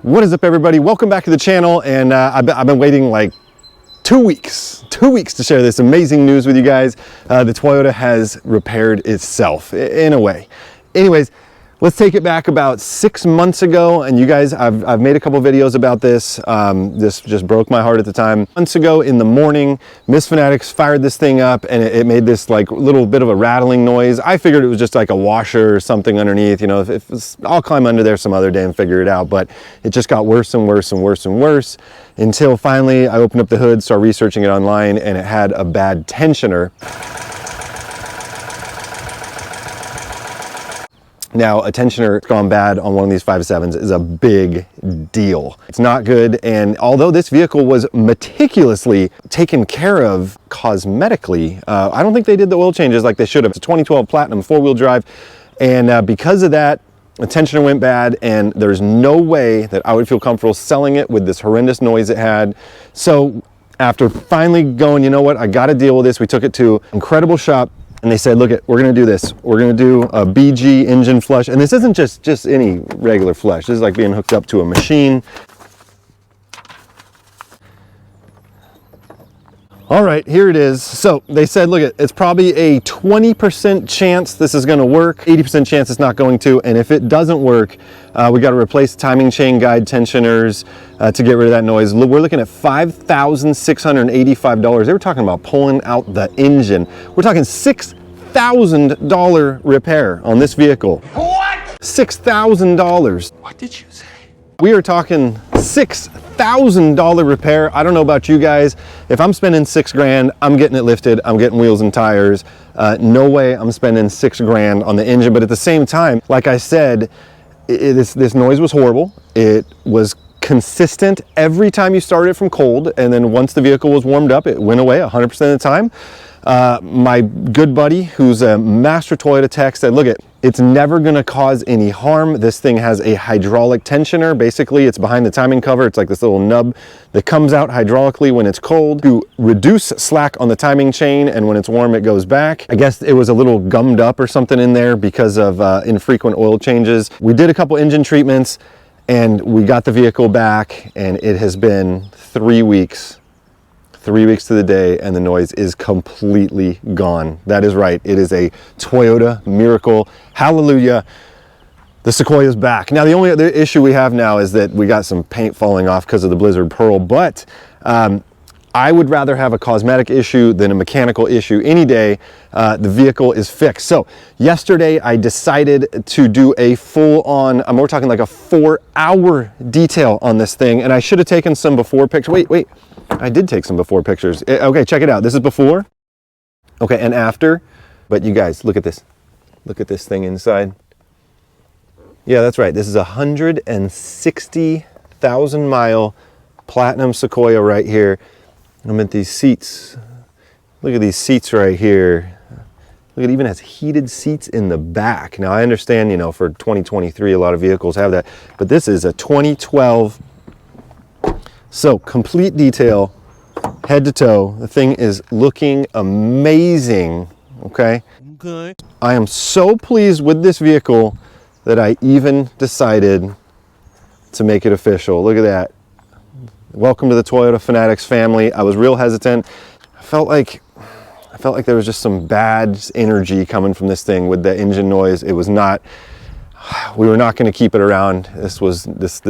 What is up, everybody? Welcome back to the channel. And I've been waiting like 2 weeks to share this amazing news with you guys. The Toyota has repaired itself in a way. Anyways, let's take it back about 6 months ago. And you guys, I've made a couple videos about this. This just broke my heart at the time. Months ago in the morning, Miss Fanatics fired this thing up and it made this like little bit of a rattling noise. I figured it was just like a washer or something underneath. You know, if it's, I'll climb under there some other day and figure it out. But it just got worse and worse and worse and worse until finally I opened up the hood, started researching it online, and it had a bad tensioner. Now, a tensioner gone bad on one of these 5.7s is a big deal. It's not good, and although this vehicle was meticulously taken care of cosmetically, I don't think they did the oil changes like they should have. It's a 2012 Platinum 4-wheel drive, and because of that, the tensioner went bad, and there's no way that I would feel comfortable selling it with this horrendous noise it had. So after finally going, you know what, I gotta deal with this, we took it to an incredible shop. And they said, look, we're gonna do this. We're gonna do a BG engine flush. And this isn't just any regular flush. This is like being hooked up to a machine. All right, here it is. So they said, look, it's probably a 20% chance this is gonna work, 80% chance it's not going to. And if it doesn't work, we gotta replace timing chain guide tensioners to get rid of that noise. We're looking at $5,685. They were talking about pulling out the engine. We're talking $6,000 repair on this vehicle. What? $6,000. What did you say? We are talking $6,000 repair. I don't know about you guys. If I'm spending $6 grand, I'm getting it lifted. I'm getting wheels and tires. No way I'm spending $6 grand on the engine. But at the same time, like I said, this noise was horrible. It was consistent every time you started it from cold. And then once the vehicle was warmed up, it went away 100% of the time. My good buddy, who's a master Toyota tech, said, look, it's never gonna cause any harm. This thing has a hydraulic tensioner. Basically, it's behind the timing cover. It's like this little nub that comes out hydraulically when it's cold to reduce slack on the timing chain, and when it's warm, it goes back. I guess it was a little gummed up or something in there because of infrequent oil changes. We did a couple engine treatments, and we got the vehicle back, and it has been 3 weeks. 3 weeks to the day, and the noise is completely gone. That is right. It is a Toyota miracle. Hallelujah. The Sequoia is back. Now, the only other issue we have now is that we got some paint falling off because of the Blizzard Pearl, but I would rather have a cosmetic issue than a mechanical issue any day. The vehicle is fixed. So yesterday I decided to do a full-on, we're talking like a 4-hour detail on this thing, and I should have taken some before pictures. Wait. I did take some before pictures. Okay, check it out. This is before. Okay, and after. But you guys, look at this. Look at this thing inside. Yeah, that's right. This is a 160,000 mile Platinum Sequoia right here. I'm at these seats. Look at these seats right here. Look, it even has heated seats in the back. Now, I understand, you know, for 2023, a lot of vehicles have that, but this is a 2012. So complete detail, head to toe. The thing is looking amazing, okay? Okay. I am so pleased with this vehicle that I even decided to make it official. Look at that. Welcome to the Toyota Fanatics family. I was real hesitant. I felt like there was just some bad energy coming from this thing with the engine noise. It was not, we were not going to keep it around. This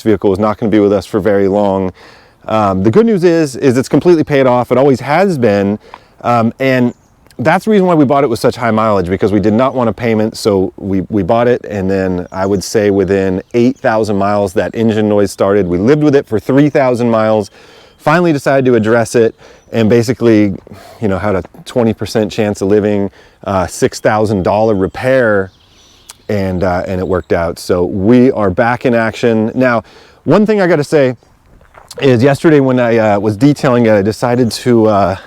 vehicle was not going to be with us for very long. The good news is it's completely paid off. It always has been, and that's the reason why we bought it with such high mileage, because we did not want a payment. So we bought it, and then I would say within 8,000 miles that engine noise started. We lived with it for 3,000 miles, finally decided to address it, and basically, you know, had a 20% chance of living, $6,000 repair, and it worked out. So we are back in action. Now, one thing I got to say is yesterday when I was detailing it, I decided to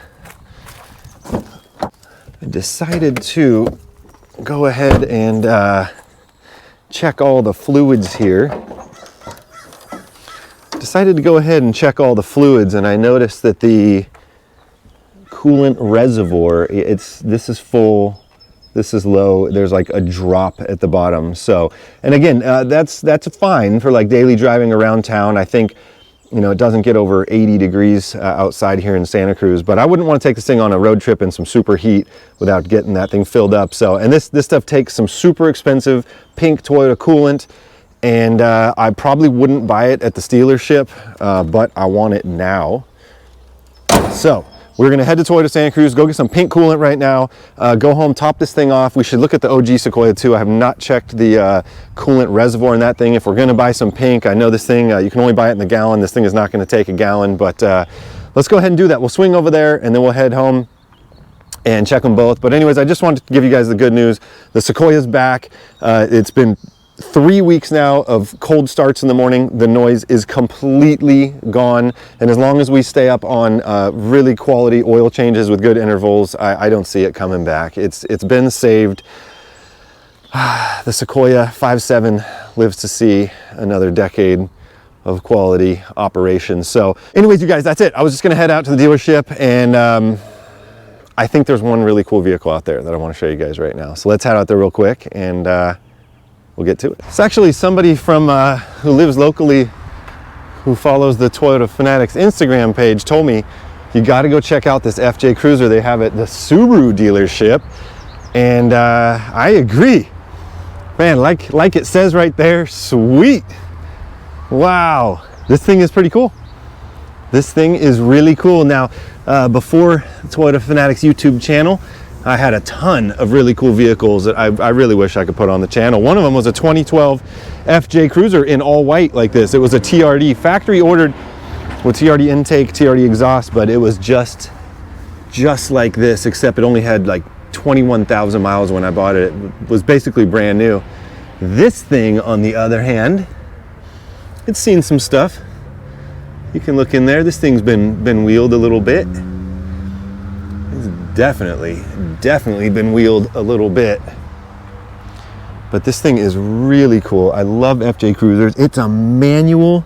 go ahead and check all the fluids here. Decided to go ahead and check all the fluids, and I noticed that the coolant reservoir, this is full, This is low. There's like a drop at the bottom. So, and again, that's fine for like daily driving around town. I think, you know, it doesn't get over 80 degrees outside here in Santa Cruz, but I wouldn't want to take this thing on a road trip in some super heat without getting that thing filled up. So, and this stuff takes some super expensive pink Toyota coolant, and I probably wouldn't buy it at the dealership, but I want it now. So we're gonna head to Toyota Santa Cruz, go get some pink coolant right now, go home, top this thing off. We should look at the OG Sequoia too. I have not checked the coolant reservoir in that thing. If we're gonna buy some pink, I know this thing, you can only buy it in the gallon. This thing is not gonna take a gallon, but let's go ahead and do that. We'll swing over there and then we'll head home and check them both. But anyways, I just wanted to give you guys the good news. The Sequoia's back. It's been 3 weeks now of cold starts in the morning. The noise is completely gone, and as long as we stay up on really quality oil changes with good intervals, I don't see it coming back. It's been saved. The Sequoia 5.7 lives to see another decade of quality operations. So anyways, you guys, that's it. I was just gonna head out to the dealership, and I think there's one really cool vehicle out there that I want to show you guys right now. So let's head out there real quick, and we'll get to it. It's actually somebody from who lives locally, who follows the Toyota Fanatics Instagram page, told me you got to go check out this FJ Cruiser they have at the Subaru dealership, and I agree, man. Like it says right there, sweet. Wow, this thing is pretty cool. This thing is really cool. Now, before the Toyota Fanatics YouTube channel, I had a ton of really cool vehicles that I really wish I could put on the channel. One of them was a 2012 FJ Cruiser in all white like this. It was a TRD, factory ordered with TRD intake, TRD exhaust, but it was just like this, except it only had like 21,000 miles when I bought it. It was basically brand new. This thing, on the other hand, it's seen some stuff. You can look in there. This thing's been wheeled a little bit. Definitely been wheeled a little bit, but this thing is really cool. I love FJ Cruisers. It's a manual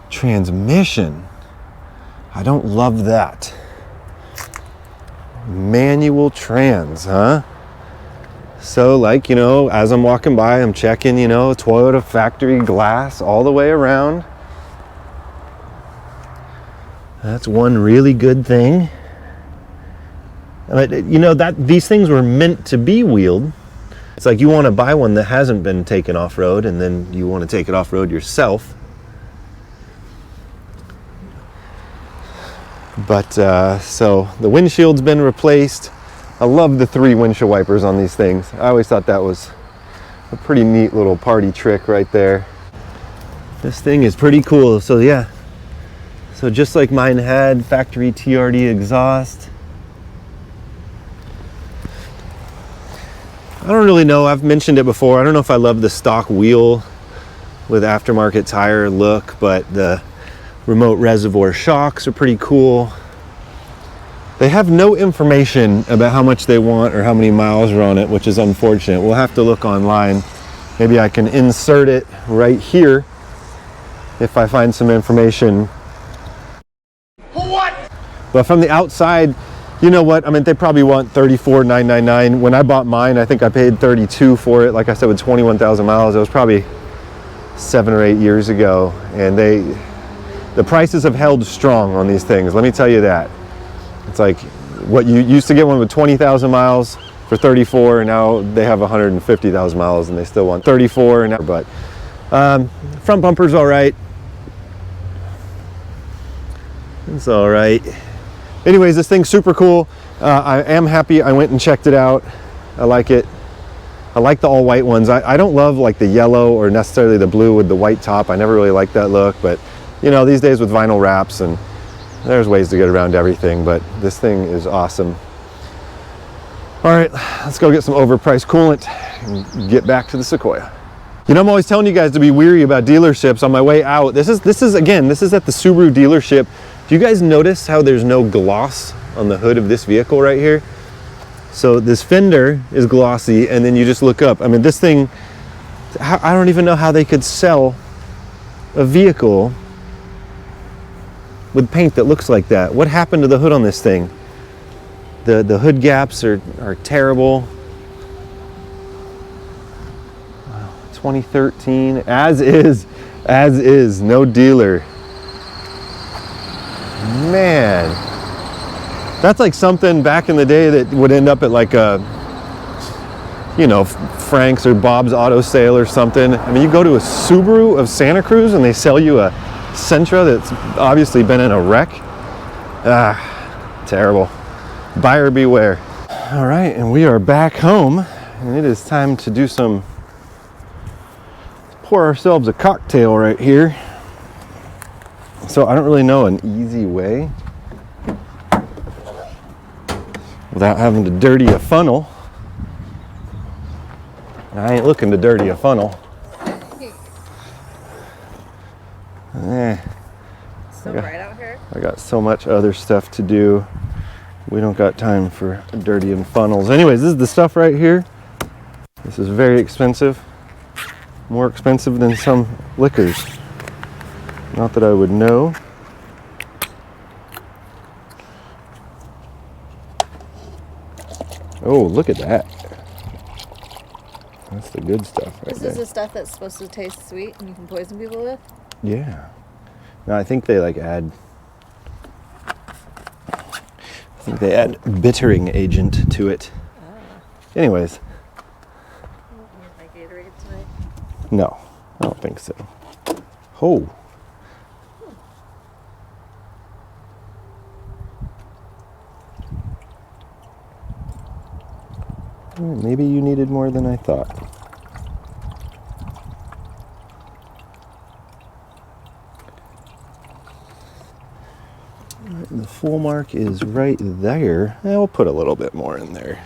transmission. I don't love that. Manual trans, huh? So, like, you know, as I'm walking by, I'm checking, you know, Toyota factory glass all the way around. That's one really good thing. You know, that these things were meant to be wheeled. It's like you want to buy one that hasn't been taken off-road, and then you want to take it off-road yourself. But so the windshield's been replaced. I love the 3 windshield wipers on these things. I always thought that was a pretty neat little party trick right there. This thing is pretty cool. So yeah, so just like mine had, factory TRD exhaust. I don't really know, I've mentioned it before, I don't know if I love the stock wheel with aftermarket tire look, but the remote reservoir shocks are pretty cool. They have no information about how much they want or how many miles are on it, which is unfortunate. We'll have to look online. Maybe I can insert it right here if I find some information. What? But from the outside, you know what? I mean, they probably want $34,999. When I bought mine, I think I paid $32 for it. Like I said, with 21,000 miles, it was probably 7 or 8 years ago. And the prices have held strong on these things. Let me tell you that. It's like what you used to get one with 20,000 miles for $34, and now they have 150,000 miles and they still want $34. And but front bumper's all right. It's all right. Anyways, this thing's super cool. I am happy I went and checked it out. I like it. I like the all white ones. I don't love like the yellow or necessarily the blue with the white top. I never really liked that look, but you know, these days with vinyl wraps, and there's ways to get around everything, but this thing is awesome. All right, let's go get some overpriced coolant and get back to the Sequoia. You know, I'm always telling you guys to be weary about dealerships. On my way out, this is at the Subaru dealership. Do you guys notice how there's no gloss on the hood of this vehicle right here? So this fender is glossy, and then you just look up. I mean, this thing, I don't even know how they could sell a vehicle with paint that looks like that. What happened to the hood on this thing? The hood gaps are terrible. 2013, as is, no dealer. Man, that's like something back in the day that would end up at like a, you know, Frank's or Bob's Auto Sale or something. I mean, you go to a Subaru of Santa Cruz and they sell you a Sentra that's obviously been in a wreck. Ah, terrible. Buyer beware. All right, and we are back home, and it is time to do some, pour ourselves a cocktail right here. So I don't really know an easy way without having to dirty a funnel. I ain't looking to dirty a funnel. So bright out here. I got so much other stuff to do. We don't got time for dirtying funnels. Anyways, this is the stuff right here. This is very expensive. More expensive than some liquors. Not that I would know. Oh, look at that. That's the good stuff right there. This is the stuff that's supposed to taste sweet and you can poison people with? Yeah. No, I think they like add, bittering agent to it. Anyways. My Gatorade tonight? No, I don't think so. Oh. Maybe you needed more than I thought. The full mark is right there. We'll put a little bit more in there.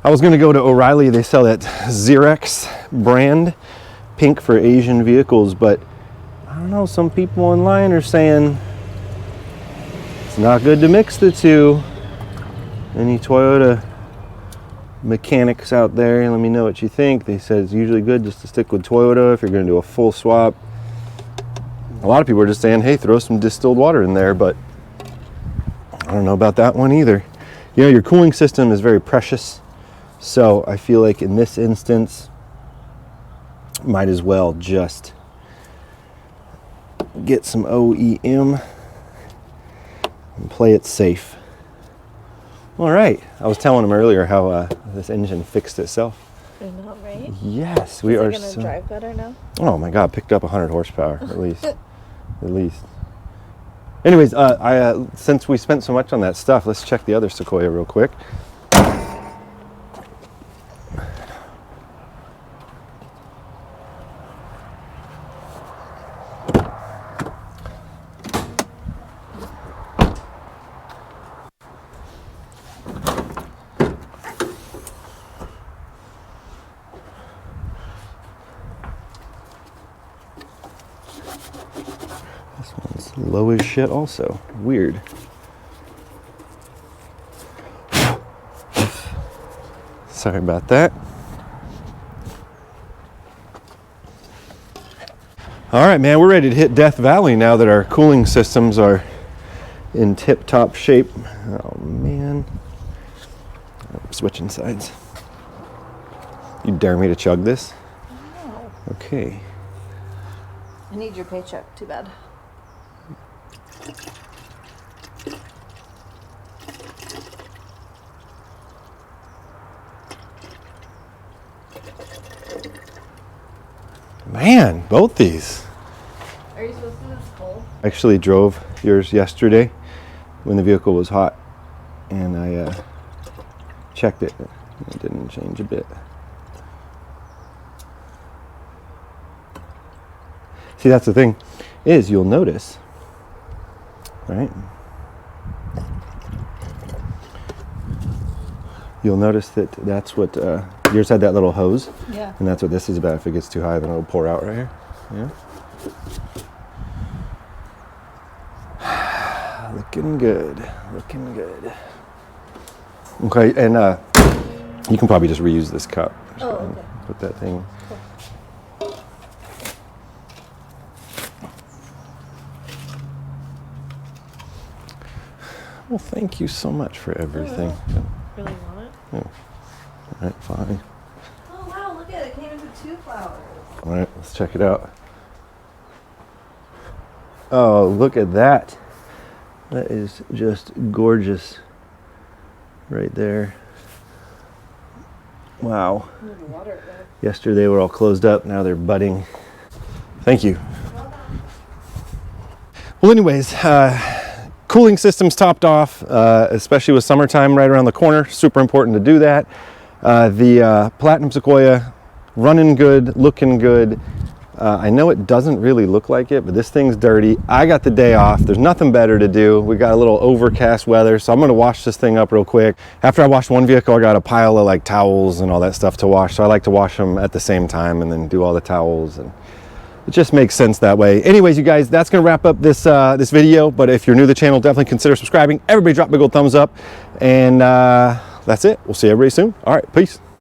I was going to go to O'Reilly. They sell that Xerox brand, pink for Asian vehicles, but I don't know, some people online are saying it's not good to mix the two. Any Toyota mechanics out there, let me know what you think. They said it's usually good just to stick with Toyota if you're going to do a full swap. A lot of people are just saying, hey, throw some distilled water in there, but I don't know about that one either. You know, your cooling system is very precious, so I feel like in this instance, might as well just get some OEM and play it safe. All right, I was telling him earlier how this engine fixed itself. I know, right? Yes, we are. Is it gonna drive better now? Oh my God, picked up 100 horsepower at least. At least. Anyways, since we spent so much on that stuff, let's check the other Sequoia real quick. Low as shit also. Weird. Sorry about that. All right, man, we're ready to hit Death Valley now that our cooling systems are in tip-top shape. Oh, man. I'm switching sides. You dare me to chug this? No. Okay. I need your paycheck, too bad. Man, both these. Are you supposed to do this cold? I actually drove yours yesterday when the vehicle was hot, and I checked it. It didn't change a bit. See, that's the thing, is you'll notice, right? You'll notice that that's what, yours had that little hose. Yeah. And that's what this is about. If it gets too high, then it'll pour out right here. Yeah. Looking good, looking good. Okay, and you can probably just reuse this cup. Just okay. Put that thing. Cool. Well, thank you so much for everything. Yeah. Really want it? Yeah. All right, fine. Oh wow, look at it. It came in with 2 flowers. Let's check it out. Oh, look at that. That is just gorgeous right there. Wow. Yesterday they were all closed up, now they're budding. Thank you. Well, anyways, cooling system's topped off, especially with summertime right around the corner. Super important to do that. The Platinum Sequoia, running good, looking good. I know it doesn't really look like it, but this thing's dirty. I got the day off. There's nothing better to do. We got a little overcast weather, so I'm gonna wash this thing up real quick. After I wash one vehicle, I got a pile of like towels and all that stuff to wash, so I like to wash them at the same time and then do all the towels, and it just makes sense that way. Anyways, you guys, that's gonna wrap up this this video, but if you're new to the channel, definitely consider subscribing. Everybody drop a big old thumbs up, and that's it. We'll see everybody soon. All right, peace.